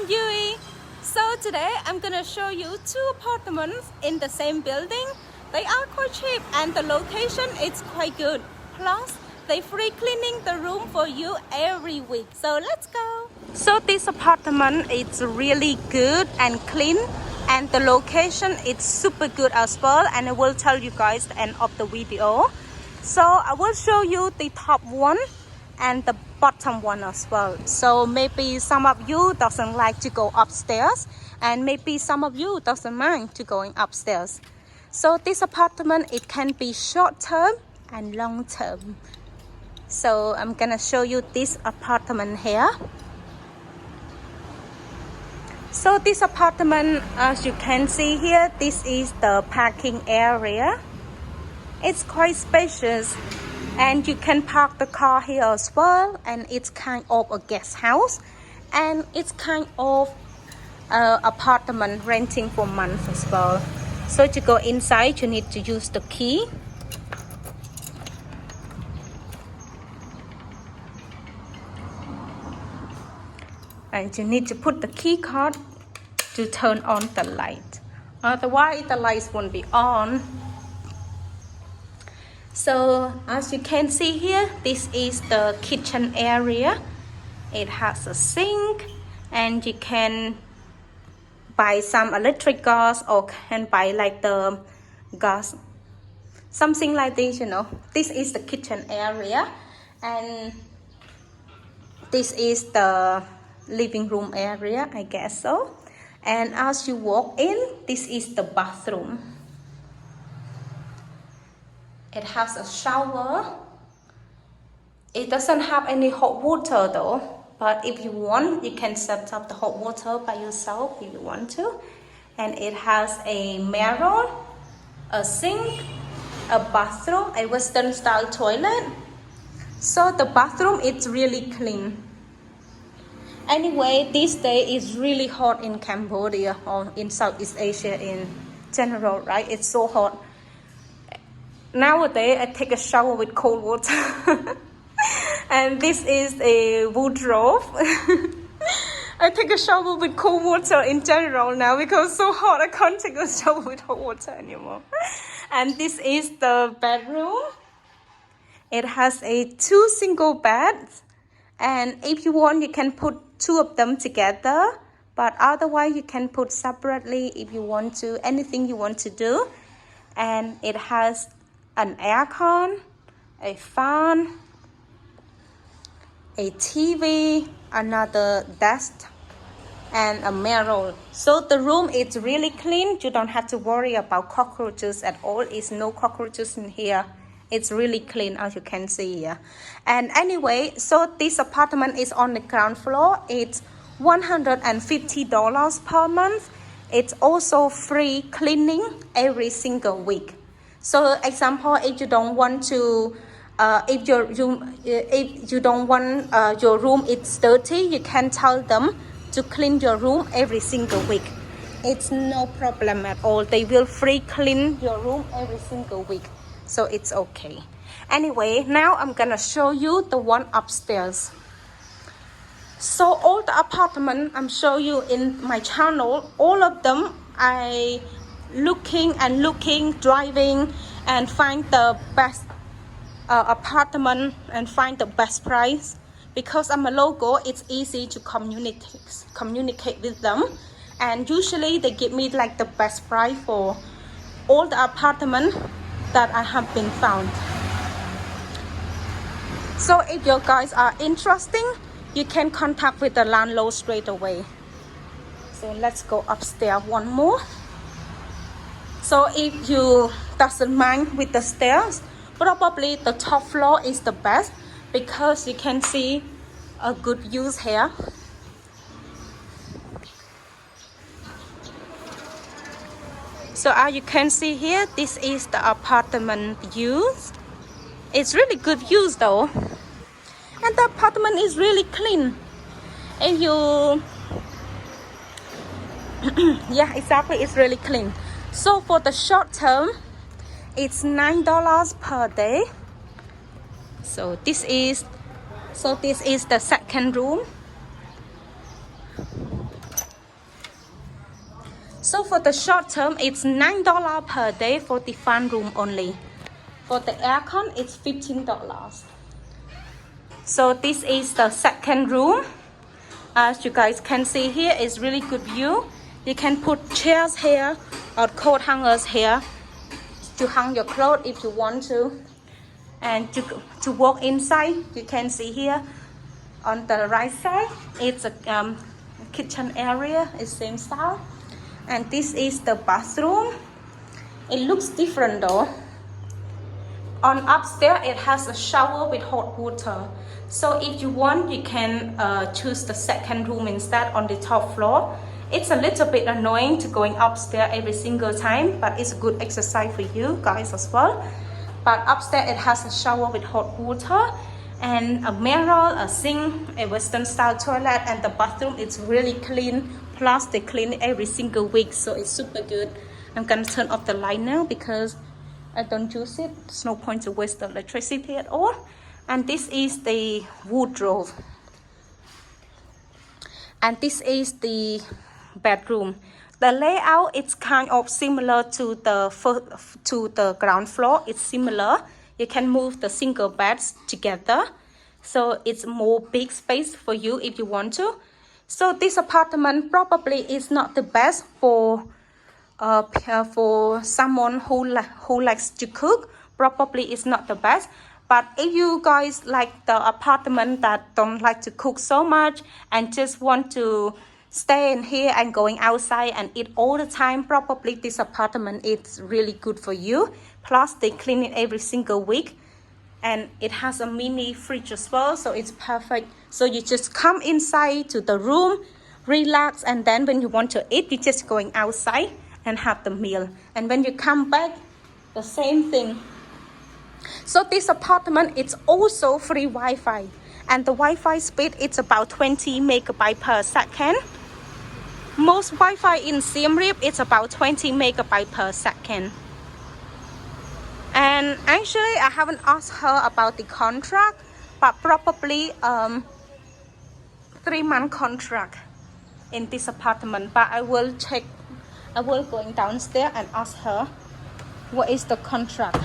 I'm Yui. So today I'm gonna show you two apartments in the same building. They are quite cheap and the location is quite good. Plus, they free cleaning the room for you every week. So let's go. So this apartment is really good and clean, and the location is super good as well. And I will tell you guys at the end of the video. So I will show you the top one and the bottom one as well. So maybe some of you doesn't like to go upstairs, and maybe some of you doesn't mind to going upstairs. So this apartment, it can be short term and long term. So I'm gonna show you this apartment here. So this apartment, as you can see here, this is the parking area. It's quite spacious, and you can park the car here as well. And it's kind of a guest house, and it's kind of apartment renting for months as well. So to go inside, you need to use the key. And you need to put the key card to turn on the light. Otherwise, the lights won't be on. So as you can see here, this is the kitchen area. It has a sink, and you can buy some electric gas, or can buy like the gas, something like this, you know. This is the kitchen area, and this is the living room area, I guess so. And as you walk in, this is the bathroom. It has a shower. It doesn't have any hot water though, but if you want, you can set up the hot water by yourself if you want to. And it has a mirror, a sink, a bathroom, a Western style toilet. So the bathroom is really clean. Anyway, this day is really hot in Cambodia, or in Southeast Asia in general, right? It's so hot. Nowadays, I take a shower with cold water. And this is a wardrobe. I take a shower with cold water in general now because it's so hot. I can't take a shower with hot water anymore. And this is the bedroom. It has two single beds. And if you want, you can put two of them together. But otherwise, you can put separately if you want to. Anything you want to do. And it has an aircon, a fan, a TV, another desk, and a mirror. So the room is really clean. You don't have to worry about cockroaches at all. It's no cockroaches in here. It's really clean, as you can see here. And anyway, so this apartment is on the ground floor. It's $150 per month. It's also free cleaning every single week. So example, if you don't want to, if you don't want your room is dirty, you can tell them to clean your room every single week. It's no problem at all. They will free clean your room every single week. So it's okay. Anyway, now I'm gonna show you the one upstairs. So all the apartment I'm showing you in my channel, all of them I looking, driving, and find the best apartment and find the best price. Because I'm a local, it's easy to communicate with them, and usually they give me like the best price for all the apartment that I have been found. So if you guys are interested, you can contact with the landlord straight away. So let's go upstairs one more. So if you doesn't mind with the stairs, probably the top floor is the best because you can see a good views here. So as you can see here, this is the apartment views. It's really good views though. And the apartment is really clean. If you yeah, exactly, it's really clean. So for the short term, it's $9 per day. So this is the second room. So for the short term, it's $9 per day for the fan room only. For the aircon, it's $15. So this is the second room. As you guys can see here, it's really good view. You can put chairs here or coat hangers here to hang your clothes if you want to. And to walk inside, you can see here on the right side, it's a kitchen area, it's same style. And this is the bathroom. It looks different though. On upstairs, it has a shower with hot water. So if you want, you can choose the second room instead on the top floor. It's a little bit annoying to going upstairs every single time, but it's a good exercise for you guys as well. But upstairs, it has a shower with hot water and a mirror, a sink, a Western style toilet, and the bathroom is really clean. Plus, they clean it every single week, so it's super good. I'm gonna turn off the light now because I don't use it. There's no point to waste the electricity at all. And this is the wardrobe. And this is the bedroom. The layout is kind of similar to the ground floor. It's similar. You can move the single beds together. So it's more big space for you if you want to. So this apartment probably is not the best for someone who likes to cook. Probably it's not the best. But if you guys like the apartment that don't like to cook so much and just want to stay in here and going outside and eat all the time, probably this apartment is really good for you. Plus they clean it every single week, and it has a mini fridge as well, so it's perfect. So you just come inside to the room, relax, and then when you want to eat, you're just going outside and have the meal. And when you come back, the same thing. So this apartment, it's also free Wi-Fi, and the Wi-Fi speed is about 20 megabytes per second. Most Wi-Fi in Siem Reap is about 20 megabytes per second. And actually, I haven't asked her about the contract, but probably 3-month contract in this apartment. But I will check. I will go downstairs and ask her what is the contract.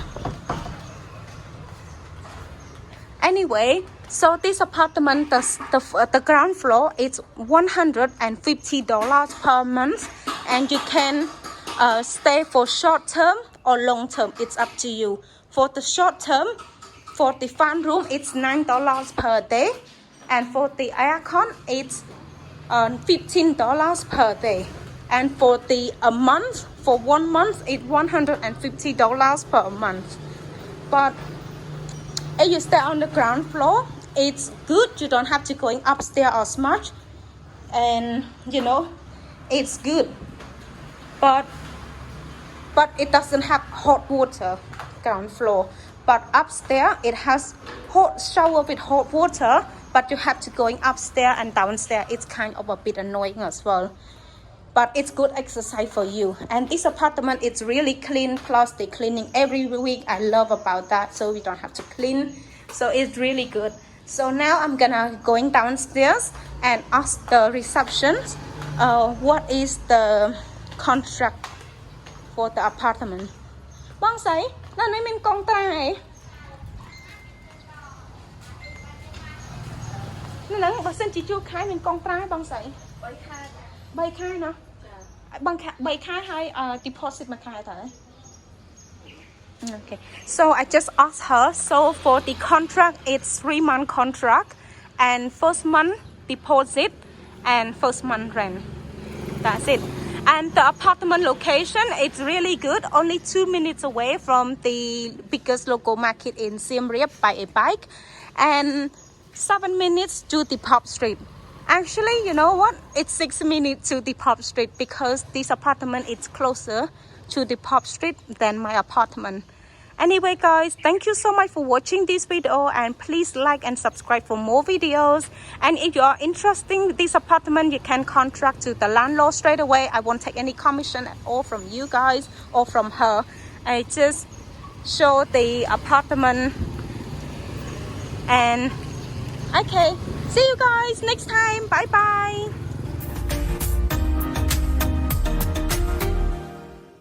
Anyway, so this apartment, the ground floor, it's $150 per month, and you can stay for short term or long term. It's up to you. For the short term, for the fan room, it's $9 per day, and for the aircon, it's $15 per day. And for a month, for 1 month, it's $150 per month. But if you stay on the ground floor, it's good. You don't have to going upstairs as much, and you know, it's good. But it doesn't have hot water, ground floor. But upstairs, it has hot shower with hot water. But you have to going upstairs and downstairs. It's kind of a bit annoying as well. But it's good exercise for you. And this apartment is really clean. Plus they cleaning every week. I love about that. So we don't have to clean. So it's really good. So now I'm gonna going downstairs and ask the reception what is the contract for the apartment. Bang say, nó nói mình contract này. Nó nói bà xin chị chưa khai mình contract bang say. 3 khaiเนาะบางใบค่าให้ deposit มาขายเท่าไหร่ Okay, so I just asked her. So for the contract, it's 3-month contract, and first month deposit and first month rent. That's it. And the apartment location, it's really good. Only 2 minutes away from the biggest local market in Siem Reap by a bike, and 7 minutes to the pub street. Actually, you know what? It's 6 minutes to the pub street because this apartment is closer to the pub street than my apartment. Anyway, guys, thank you so much for watching this video, and please like and subscribe for more videos. And if you are interested in this apartment, you can contract to the landlord straight away. I won't take any commission at all from you guys or from her. I just show the apartment. And okay, see you guys next time. Bye bye.